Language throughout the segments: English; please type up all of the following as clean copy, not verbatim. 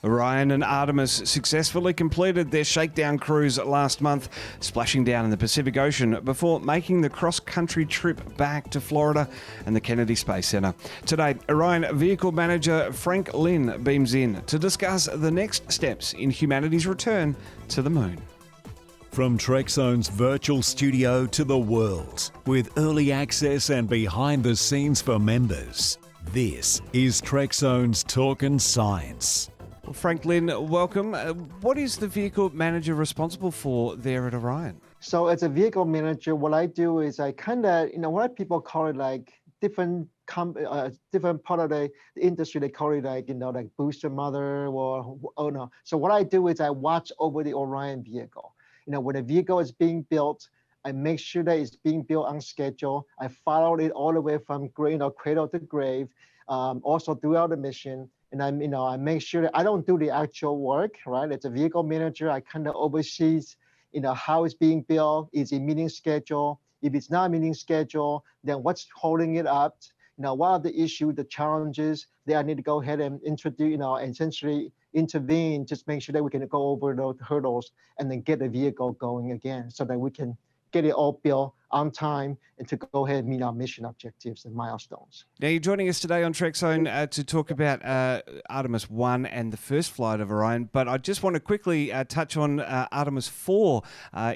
Orion and Artemis successfully completed their shakedown cruise last month, splashing down in the Pacific Ocean before making the cross-country trip back to Florida and the Kennedy Space Center. Today, Orion Vehicle Manager Frank Lin beams in to discuss the next steps in humanity's return to the Moon. From Trekzone's virtual studio to the world, with early access and behind the scenes for members, this is Trekzone's Talkin' Science. Well, Frank Lin, welcome. What is the vehicle manager responsible for there at Orion? So as a vehicle manager, what I do is I kind of, what people call it like different part of the industry, they call it like, like booster mother or, oh no. So what I do is I watch over the Orion vehicle. When a vehicle is being built, I make sure that it's being built on schedule. I follow it all the way from cradle to grave, also throughout the mission. And I make sure that I don't do the actual work, right? As a vehicle manager, I kind of oversees, how it's being built. Is it meeting schedule? If it's not meeting schedule, then what's holding it up? What are the issues, the challenges that I need to go ahead and introduce, essentially intervene, just make sure that we can go over those hurdles and then get the vehicle going again so that we can get it all built on time and to go ahead and meet our mission objectives and milestones. Now, you're joining us today on Trekzone to talk about Artemis 1 and the first flight of Orion, but I just want to quickly touch on Artemis 4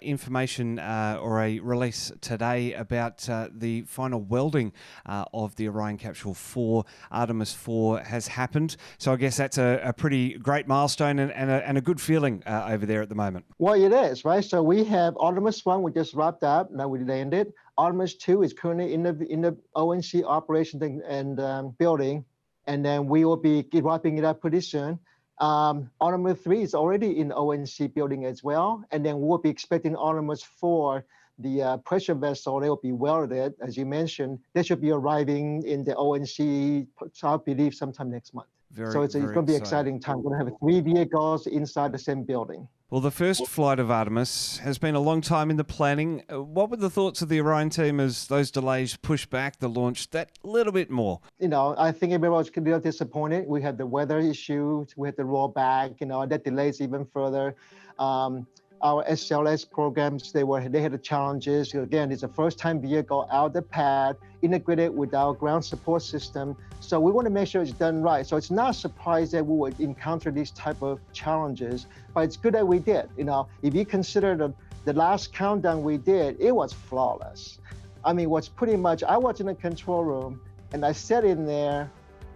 information or a release today about the final welding of the Orion capsule 4. Artemis 4 has happened, so I guess that's a pretty great milestone and a good feeling over there at the moment. Well, it is, right? So we have Artemis 1, we just wrapped up, now we landed. Artemis 2 is currently in the ONC operation and building, and then we will be wrapping it up pretty soon. Artemis 3 is already in ONC building as well, and then we'll be expecting Artemis 4, the pressure vessel, they will be welded, as you mentioned. They should be arriving in the ONC, I believe, sometime next month. So it's going to be an exciting time. We're going to have 3 vehicles inside the same building. Well, the first flight of Artemis has been a long time in the planning. What were the thoughts of the Orion team as those delays pushed back the launch that little bit more? I think everyone was a little disappointed. We had the weather issues, we had the rollback, that delays even further. Our SLS programs, they had the challenges. Again, it's a first-time vehicle out of the pad, integrated with our ground support system. So we want to make sure it's done right. So it's not a surprise that we would encounter these type of challenges, but it's good that we did. If you consider the last countdown we did, it was flawless. I mean, what's pretty much, I was in the control room and I sat in there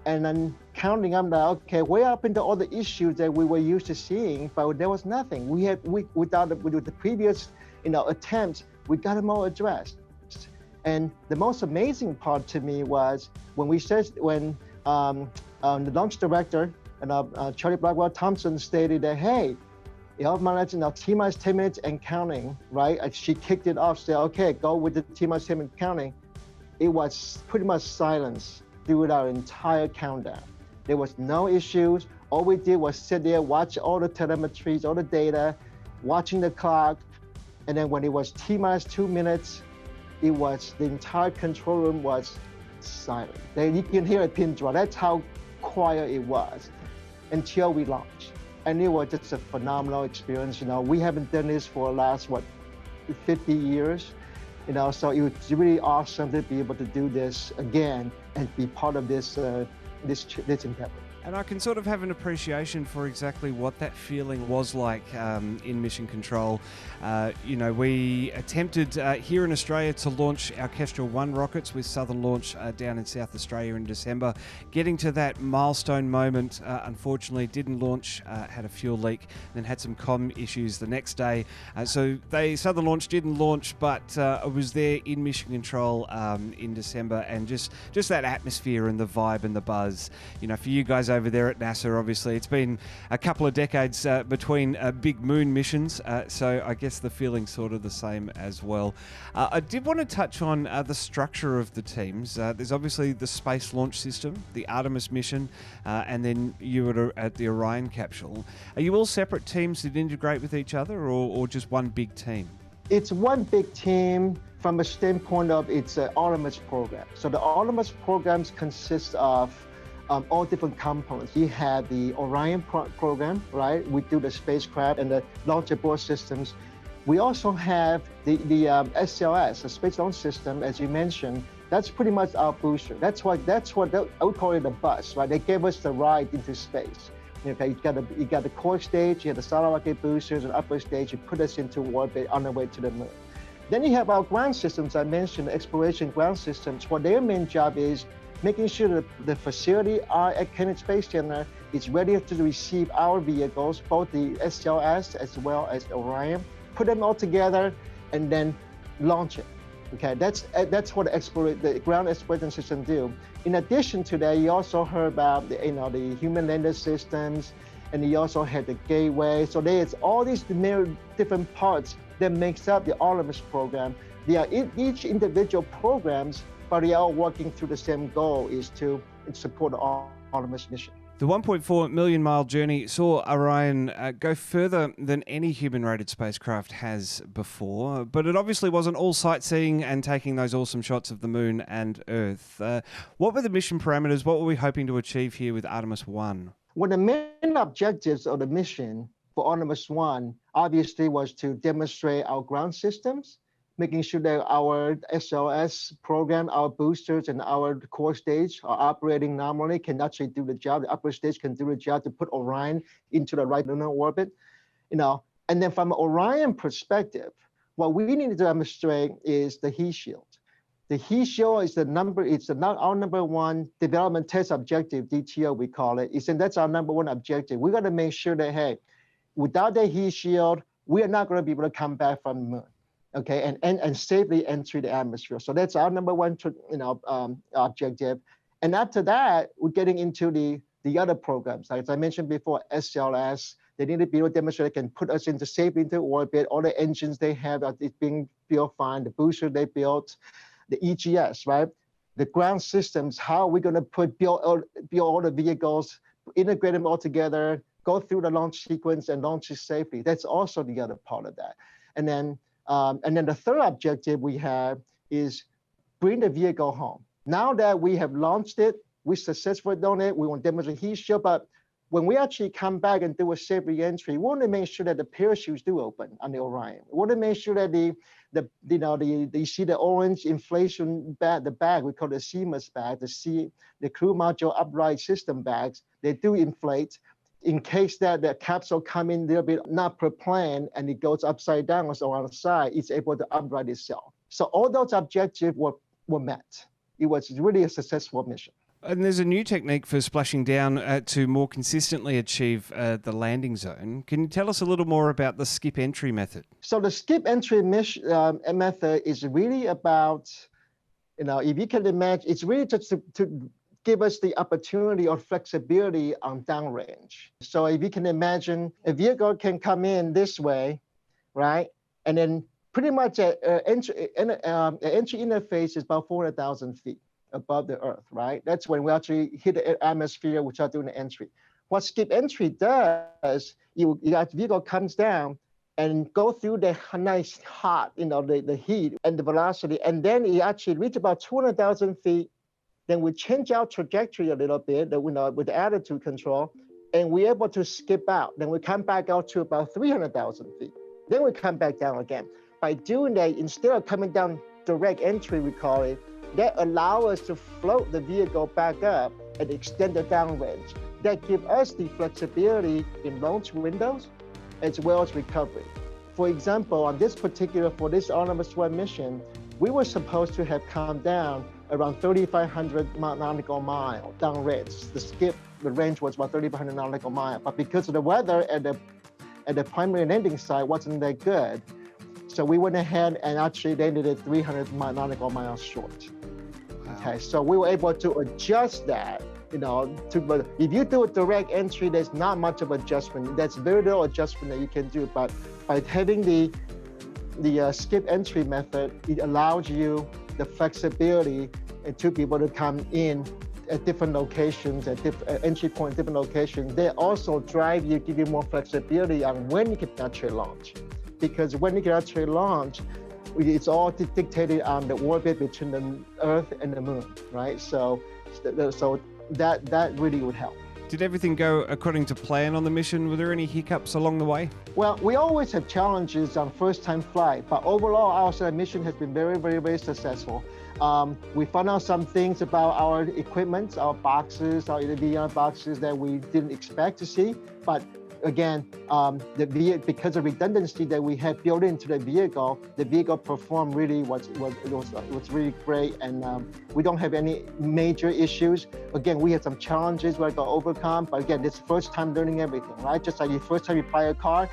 and then counting, I'm like, okay, way up into all the issues that we were used to seeing, but there was nothing. With the previous, attempts, we got them all addressed. And the most amazing part to me was when the launch director and Charlie Blackwell Thompson stated that, hey, T-minus 10 minutes and counting, right? And she kicked it off, said, okay, go with the T-minus 10 minutes counting. It was pretty much silence throughout our entire countdown. There was no issues. All we did was sit there, watch all the telemetries, all the data, watching the clock. And then when it was T-minus 2 minutes, the entire control room was silent. You can hear a pin drop. That's how quiet it was until we launched. And it was just a phenomenal experience. We haven't done this for the last, 50 years. So it was really awesome to be able to do this again and be part of this endeavor. And I can sort of have an appreciation for exactly what that feeling was like in mission control. We attempted here in Australia to launch our Kestrel 1 rockets with Southern Launch down in South Australia in December. Getting to that milestone moment, unfortunately, didn't launch, had a fuel leak, then had some comm issues the next day. Southern Launch didn't launch, but I was there in mission control in December, and just that atmosphere and the vibe and the buzz. For you guys over there at NASA, obviously, it's been a couple of decades between big moon missions, so I guess the feeling's sort of the same as well. I did want to touch on the structure of the teams. There's obviously the Space Launch System, the Artemis mission, and then you were at the Orion capsule. Are you all separate teams that integrate with each other, or just one big team? It's one big team from a standpoint of it's an Artemis program. So the Artemis programs consist of all different components. You had the Orion program, right? We do the spacecraft and the launch abort systems. We also have the SLS, the Space Launch System, as you mentioned. That's pretty much our booster. That's what I would call it a bus, right? They gave us the ride into space. Okay, you got the core stage, you have the solid rocket boosters, and upper stage. You put us into orbit on the way to the moon. Then you have our ground systems. I mentioned exploration ground systems. What their main job is making sure that the facility at Kennedy Space Center is ready to receive our vehicles, both the SLS as well as Orion. Put them all together and then launch it. Okay, that's what the ground exploration system do. In addition to that, you also heard about the human lander systems, and you also had the gateway. So there's all these different parts that makes up the Artemis program. They are each individual programs, but they are all working through the same goal, is to support the Artemis mission. The 1.4 million mile journey saw Orion go further than any human-rated spacecraft has before, but it obviously wasn't all sightseeing and taking those awesome shots of the moon and Earth. What were the mission parameters? What were we hoping to achieve here with Artemis 1? Well, the main objectives of the mission for Artemis 1 obviously was to demonstrate our ground systems, making sure that our SLS program, our boosters, and our core stage are operating normally, can actually do the job. The upper stage can do the job to put Orion into the right lunar orbit, And then from an Orion perspective, what we need to demonstrate is the heat shield. The heat shield is our number one development test objective, DTO we call it. That's our number one objective. We got to make sure that, hey, without the heat shield, we are not going to be able to come back from the moon. Okay, and safely enter the atmosphere. So that's our number one, objective. And after that, we're getting into the other programs. Like as I mentioned before, SLS. They need to be able to demonstrate they can put us safely into orbit. All the engines they have are being built fine. The booster they built, the EGS, right? The ground systems. How are we going to build all the vehicles, integrate them all together, go through the launch sequence, and launch it safely? That's also the other part of that. And then the third objective we have is bring the vehicle home. Now that we have launched it, we successfully done it, we want to demonstrate heat shield, but when we actually come back and do a safe re-entry, we want to make sure that the parachutes do open on the Orion. We want to make sure that you see the orange inflation bag, the bag, we call it the CMUS bag, the crew module upright system bags, they do inflate. In case that the capsule come in a little bit not per plan and it goes upside down or so on the side, it's able to upright itself. So all those objectives were met. It was really a successful mission. And there's a new technique for splashing down to more consistently achieve the landing zone. Can you tell us a little more about the skip entry method? So the skip entry method is really about, if you can imagine, it's really just to give us the opportunity or flexibility on downrange. So if you can imagine, a vehicle can come in this way, right? And then pretty much an entry interface is about 400,000 feet above the Earth, right? That's when we actually hit the atmosphere, we start doing the entry. What skip entry does, the vehicle comes down and go through the nice hot, the heat and the velocity, and then it actually reach about 200,000 feet. Then we change our trajectory a little bit with the attitude control, and we're able to skip out. Then we come back out to about 300,000 feet. Then we come back down again. By doing that, instead of coming down direct entry, we call it, that allow us to float the vehicle back up and extend the downrange. That give us the flexibility in launch windows as well as recovery. For example, for this Artemis 1 mission, we were supposed to have come down around 3,500 nautical mile downrange. The range was about 3,500 nautical mile, but because of the weather at the primary landing site wasn't that good, so we went ahead and actually landed at 300 nautical miles short. Wow. Okay, so we were able to adjust that. But if you do a direct entry, there's not much of adjustment. There's very little adjustment that you can do, but by having the skip entry method, it allows you the flexibility and to be able to come in at different locations, at entry point, different locations. They also give you more flexibility on when you can actually launch. Because when you can actually launch, it's all dictated on the orbit between the Earth and the Moon, right? So that really would help. Did everything go according to plan on the mission? Were there any hiccups along the way? Well, we always have challenges on first-time flight, but overall, our mission has been very, very, very successful. We found out some things about our equipment, our boxes, our VR boxes that we didn't expect to see, but again, because of redundancy that we have built into the vehicle performed really was really great, and we don't have any major issues. Again, we had some challenges we had to overcome, but again, this is first time learning everything, right? Just like the first time you buy a car,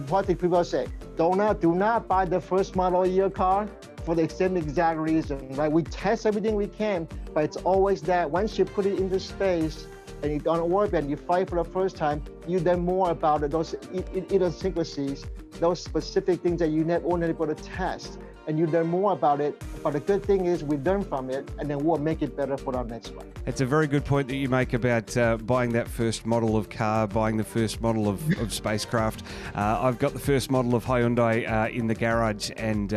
what do people say? Do not buy the first model year car for the same exact reason, right? We test everything we can, but it's always that once you put it into space, and you don't work and you fly for the first time, you learn more about those idiosyncrasies, those specific things that you never were able to test, and you learn more about it. But the good thing is we learn from it, and then we'll make it better for our next one. It's a very good point that you make about buying that first model of car, buying the first model of spacecraft. I've got the first model of Hyundai in the garage, and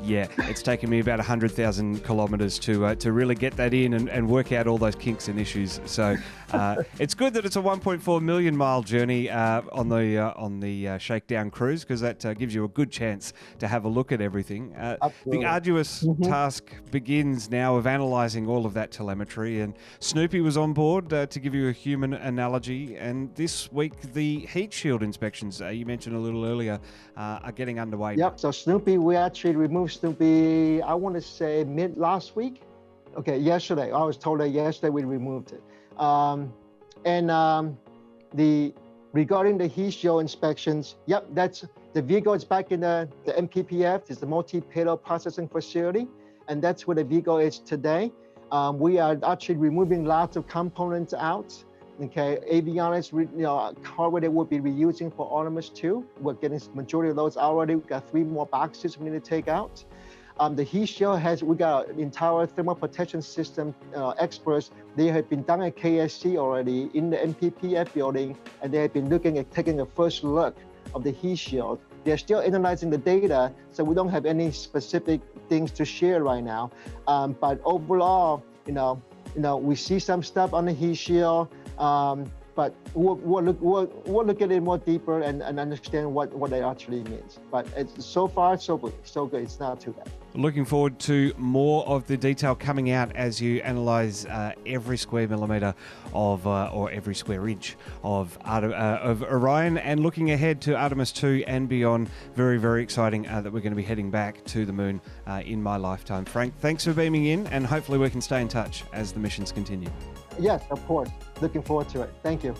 yeah, it's taken me about 100,000 kilometres to really get that in and work out all those kinks and issues. So it's good that it's a 1.4 million mile journey on the shakedown cruise, because that gives you a good chance to have a look at everything. The arduous task begins now of analysing all of that telemetry, and Snoopy was on board to give you a human analogy. And this week, the heat shield inspections you mentioned a little earlier are getting underway. Yep. So Snoopy, we actually removed Snoopy, I want to say mid last week. Okay, yesterday. I was told that yesterday we removed it. Regarding the heat shield inspections, yep, that's the vehicle is back in the MPPF, it's the multi-payload processing facility, and that's where the vehicle is today. We are actually removing lots of components out. Okay, avionics, hardware that we'll be reusing for Artemis 2. We're getting majority of those already. We've got 3 more boxes we need to take out. The heat shield we got an entire thermal protection system experts. They have been done at KSC already in the MPPF building, and they have been taking a first look of the heat shield. They're still analyzing the data, so we don't have any specific things to share right now. But overall, we see some stuff on the heat shield, but we'll look at it more deeper and understand what it actually means. But it's so far so good. It's not too bad. Looking forward to more of the detail coming out as you analyse every square millimetre or every square inch of Orion, and looking ahead to Artemis 2 and beyond. Very, very exciting that we're going to be heading back to the moon in my lifetime. Frank, thanks for beaming in, and hopefully we can stay in touch as the missions continue. Yes, of course. Looking forward to it. Thank you.